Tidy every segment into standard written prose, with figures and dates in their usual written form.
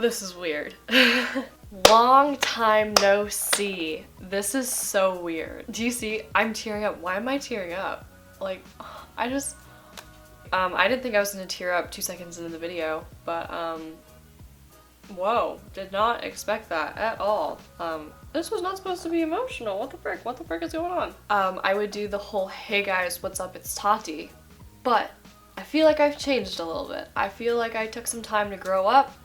This is weird. Long time no see. This is so weird. Do you see? I'm tearing up. Why am I tearing up? Like, I didn't think I was gonna tear up 2 seconds into the video, but whoa, did not expect that at all. This was not supposed to be emotional. What the frick? What the frick is going on? I would do the whole, hey guys, what's up? It's Tati. But I feel like I've changed a little bit. I feel like I took some time to grow up.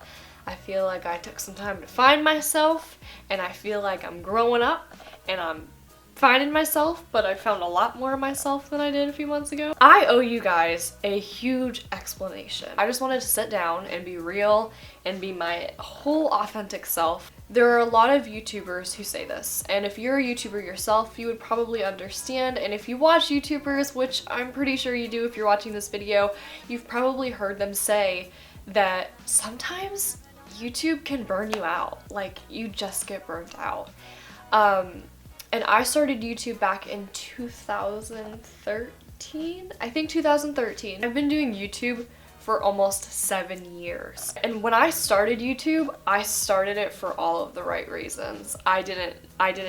I feel like I took some time to find myself, and I feel like I'm growing up and I'm finding myself, but I found a lot more of myself than I did a few months ago. I owe you guys a huge explanation. I just wanted to sit down and be real and be my whole authentic self. There are a lot of YouTubers who say this, and if you're a YouTuber yourself, you would probably understand, and if you watch YouTubers, which I'm pretty sure you do if you're watching this video, you've probably heard them say that sometimes YouTube can burn you out. Like, you just get burnt out. And I started YouTube back in 2013? I think 2013. I've been doing YouTube for almost 7 years. And when I started YouTube, I started it for all of the right reasons. I didn't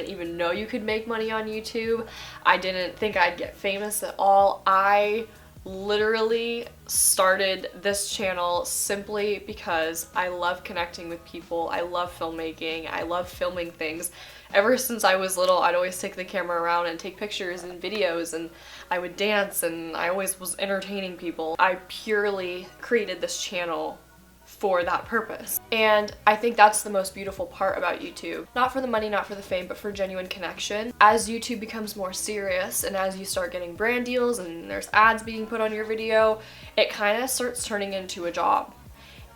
even know you could make money on YouTube. I didn't think I'd get famous at all. I literally started this channel simply because I love connecting with people. I love filmmaking. I love filming things. Ever since I was little, I'd always take the camera around and take pictures and videos, and I would dance, and I always was entertaining people. I purely created this channel for that purpose. And I think that's the most beautiful part about YouTube. Not for the money, not for the fame, but for genuine connection. As YouTube becomes more serious and as you start getting brand deals and there's ads being put on your video, it kind of starts turning into a job.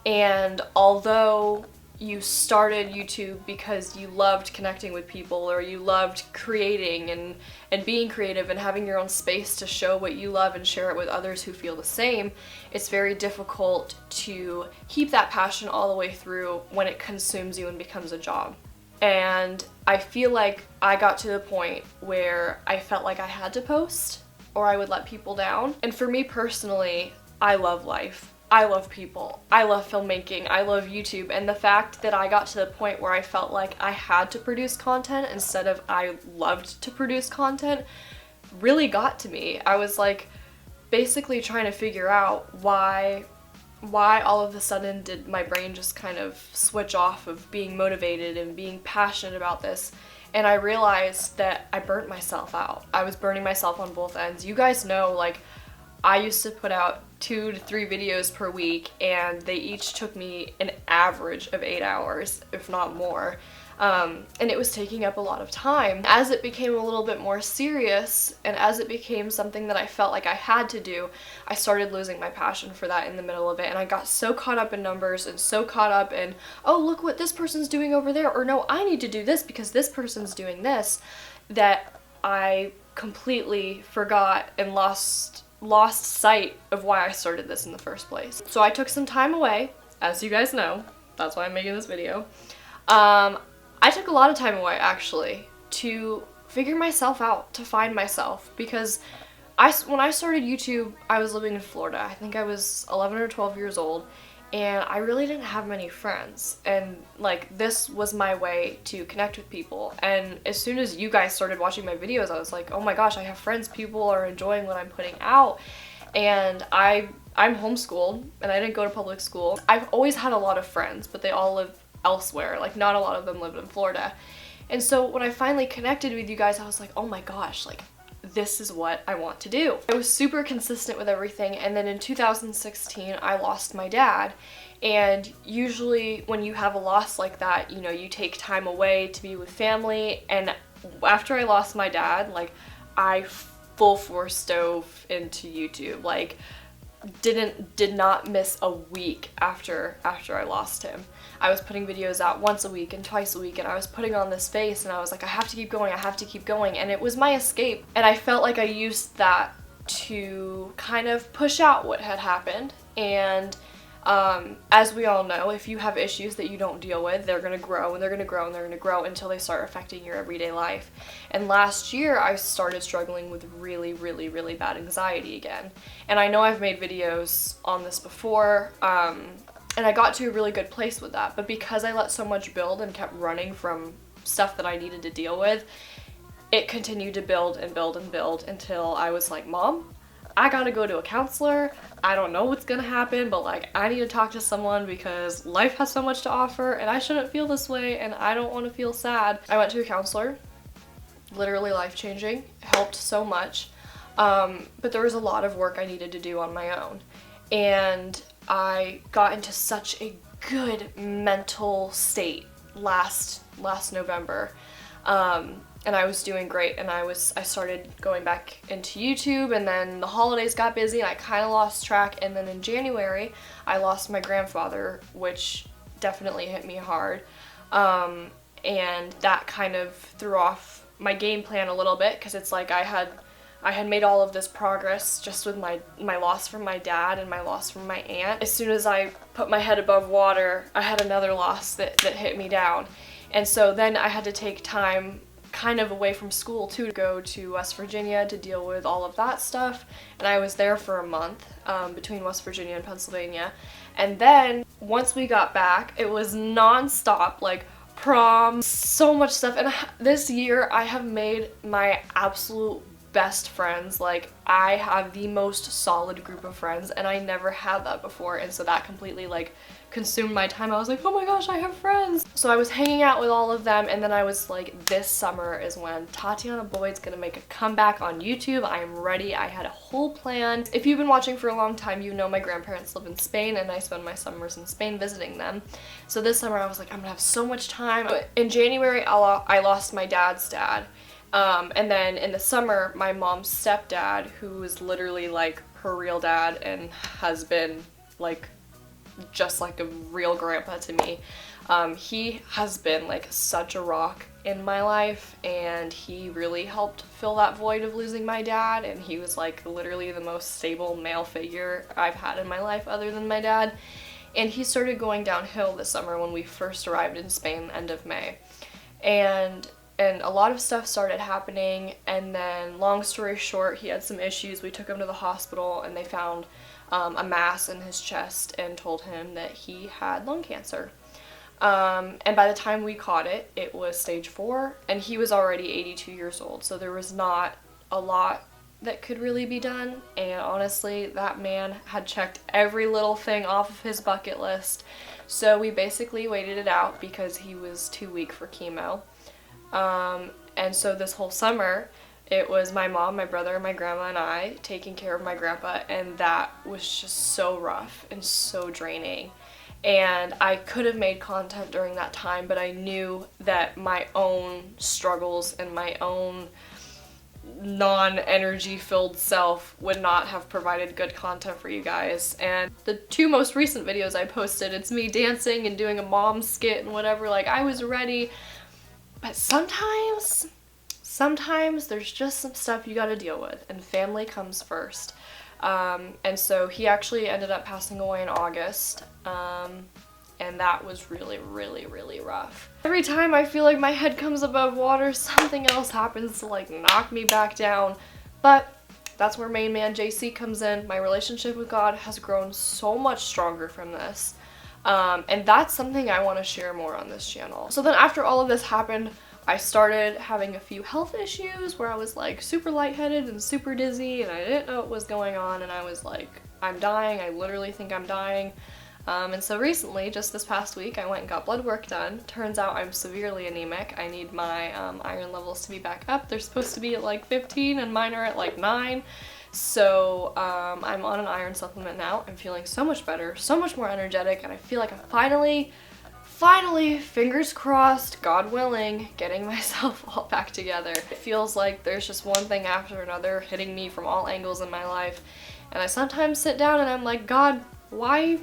And although you started YouTube because you loved connecting with people, or you loved creating and being creative and having your own space to show what you love and share it with others who feel the same, it's very difficult to keep that passion all the way through when it consumes you and becomes a job. And I feel like I got to the point where I felt like I had to post or I would let people down. And for me personally, I love life. I love people, I love filmmaking, I love YouTube, and the fact that I got to the point where I felt like I had to produce content instead of I loved to produce content really got to me. I was like basically trying to figure out why all of a sudden did my brain just kind of switch off of being motivated and being passionate about this. And I realized that I burnt myself out. I was burning myself on both ends. You guys know, like, I used to put out 2 to 3 videos per week, and they each took me an average of 8 hours, if not more. And it was taking up a lot of time. As it became a little bit more serious, and as it became something that I felt like I had to do, I started losing my passion for that in the middle of it, and I got so caught up in numbers and so caught up in, oh, look what this person's doing over there, or no, I need to do this because this person's doing this, that I completely forgot and lost sight of why I started this in the first place. So I took some time away, as you guys know. That's why I'm making this video. I took a lot of time away, actually, to figure myself out, to find myself, because when I started YouTube, I was living in Florida. I think I was 11 or 12 years old, and I really didn't have many friends, and like, this was my way to connect with people. And as soon as you guys started watching my videos, I was like, oh my gosh, I have friends, people are enjoying what I'm putting out. And I'm homeschooled, and I didn't go to public school. I've always had a lot of friends, but they all live elsewhere. Like, not a lot of them lived in Florida. And so when I finally connected with you guys, I was like, oh my gosh, like, this is what I want to do. I was super consistent with everything, and then in 2016 I lost my dad. And usually when you have a loss like that, you know, you take time away to be with family. And after I lost my dad, like, I full force dove into YouTube. Like, did not miss a week after I lost him. I was putting videos out once a week and twice a week, and I was putting on this face, and I was like, I have to keep going, I have to keep going. And it was my escape, and I felt like I used that to kind of push out what had happened. And as we all know, if you have issues that you don't deal with, they're gonna grow and they're gonna grow and they're gonna grow until they start affecting your everyday life. And last year I started struggling with really, really, really bad anxiety again. And I know I've made videos on this before. And I got to a really good place with that. But because I let so much build and kept running from stuff that I needed to deal with, it continued to build and build and build until I was like, Mom, I gotta go to a counselor. I don't know what's gonna happen, but like I need to talk to someone because life has so much to offer and I shouldn't feel this way and I don't want to feel sad. I went to a counselor, literally life-changing, helped so much. But there was a lot of work I needed to do on my own. And I got into such a good mental state last November. And I was doing great, and I started going back into YouTube, and then the holidays got busy and I kind of lost track, and then in January I lost my grandfather, which definitely hit me hard. And that kind of threw off my game plan a little bit, because it's like I had made all of this progress just with my loss from my dad and my loss from my aunt. As soon as I put my head above water, I had another loss that hit me down. And so then I had to take time kind of away from school too, to go to West Virginia to deal with all of that stuff. And I was there for a month, between West Virginia and Pennsylvania. And then once we got back, it was non-stop, like prom, so much stuff. And this year I have made my absolute best friends. Like, I have the most solid group of friends, and I never had that before, and so that completely like consumed my time. I was like, oh my gosh, I have friends. So I was hanging out with all of them, and then I was like, this summer is when Tatiana Boyd's gonna make a comeback on YouTube. I am ready. I had a whole plan. If you've been watching for a long time, you know my grandparents live in Spain, and I spend my summers in Spain visiting them. So this summer I was like, I'm gonna have so much time. But in January I lost my dad's dad. And then in the summer, my mom's stepdad, who is literally like her real dad and has been like just like a real grandpa to me, he has been like such a rock in my life, and he really helped fill that void of losing my dad, and he was like literally the most stable male figure I've had in my life other than my dad. And he started going downhill this summer when we first arrived in Spain, end of May. And a lot of stuff started happening, and then long story short, he had some issues. We took him to the hospital, and they found a mass in his chest and told him that he had lung cancer. And by the time we caught it, it was stage 4, and he was already 82 years old, so there was not a lot that could really be done. And honestly, that man had checked every little thing off of his bucket list, so we basically waited it out because he was too weak for chemo. And so this whole summer, it was my mom, my brother, my grandma, and I taking care of my grandpa, and that was just so rough and so draining. And I could have made content during that time, but I knew that my own struggles and my own non-energy filled self would not have provided good content for you guys. And the 2 most recent videos I posted, it's me dancing and doing a mom skit and whatever, like I was ready. But sometimes there's just some stuff you gotta deal with, and family comes first. And so he actually ended up passing away in August, and that was really, really, really rough. Every time I feel like my head comes above water, something else happens to like knock me back down. But that's where main man JC comes in. My relationship with God has grown so much stronger from this. And that's something I want to share more on this channel. So then after all of this happened, I started having a few health issues where I was like super lightheaded and super dizzy, and I didn't know what was going on, and I was like, I'm dying, I literally think I'm dying. And so recently, just this past week, I went and got blood work done. Turns out I'm severely anemic. I need my iron levels to be back up. They're supposed to be at like 15 and mine are at like 9. So I'm on an iron supplement now. I'm feeling so much better, so much more energetic, and I feel like I'm finally, fingers crossed, God willing, getting myself all back together. It feels like there's just one thing after another hitting me from all angles in my life, and I sometimes sit down and I'm like, God, why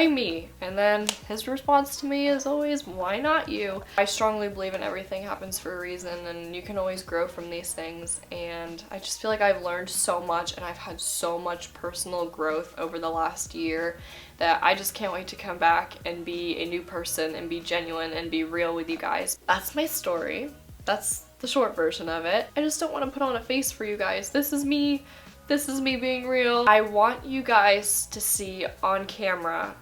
me? And then his response to me is always, why not you? I strongly believe in everything happens for a reason, and you can always grow from these things, and I just feel like I've learned so much, and I've had so much personal growth over the last year that I just can't wait to come back and be a new person and be genuine and be real with you guys. That's my story. That's the short version of it. I just don't want to put on a face for you guys. This is me. This is me being real. I want you guys to see on camera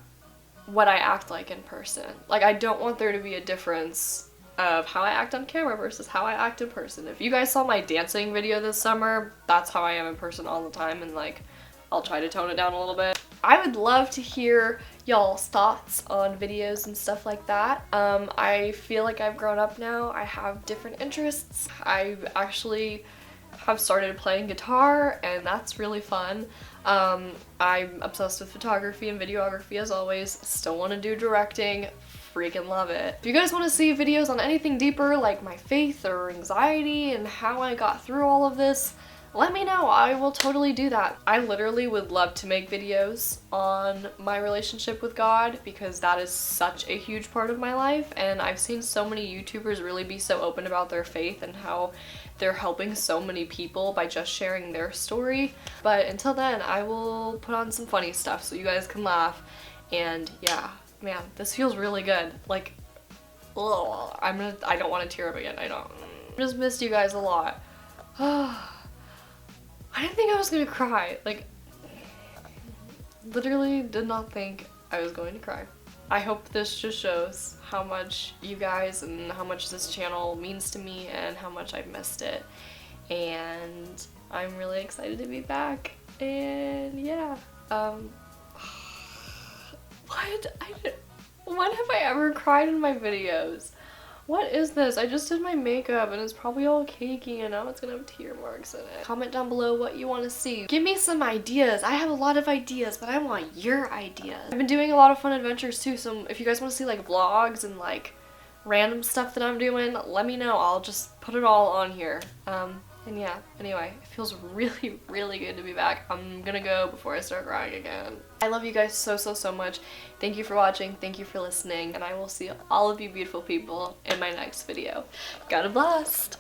what I act like in person. Like, I don't want there to be a difference of how I act on camera versus how I act in person. If you guys saw my dancing video this summer, that's how I am in person all the time, and like, I'll try to tone it down a little bit. I would love to hear y'all's thoughts on videos and stuff like that. I feel like I've grown up now. I have different interests. I actually have started playing guitar, and that's really fun. I'm obsessed with photography and videography as always. Still want to do directing. Freaking love it. If you guys want to see videos on anything deeper, like my faith or anxiety and how I got through all of this, let me know. I will totally do that. I literally would love to make videos on my relationship with God because that is such a huge part of my life, and I've seen so many YouTubers really be so open about their faith and how they're helping so many people by just sharing their story. But until then, I will put on some funny stuff so you guys can laugh. And yeah, man, this feels really good. Like, ugh, I don't want to tear up again. I just missed you guys a lot. I didn't think I was gonna cry. Like, literally did not think I was going to cry. I hope this just shows how much you guys and how much this channel means to me and how much I've missed it. And I'm really excited to be back. And yeah, when have I ever cried in my videos? What is this? I just did my makeup and it's probably all cakey and now it's gonna have tear marks in it. Comment down below what you want to see. Give me some ideas. I have a lot of ideas, but I want your ideas. I've been doing a lot of fun adventures too, so if you guys want to see like vlogs and like random stuff that I'm doing, let me know. I'll just put it all on here. And yeah, anyway, it feels really, really good to be back. I'm gonna go before I start crying again. I love you guys so, so, so much. Thank you for watching, thank you for listening, and I will see all of you beautiful people in my next video. God bless!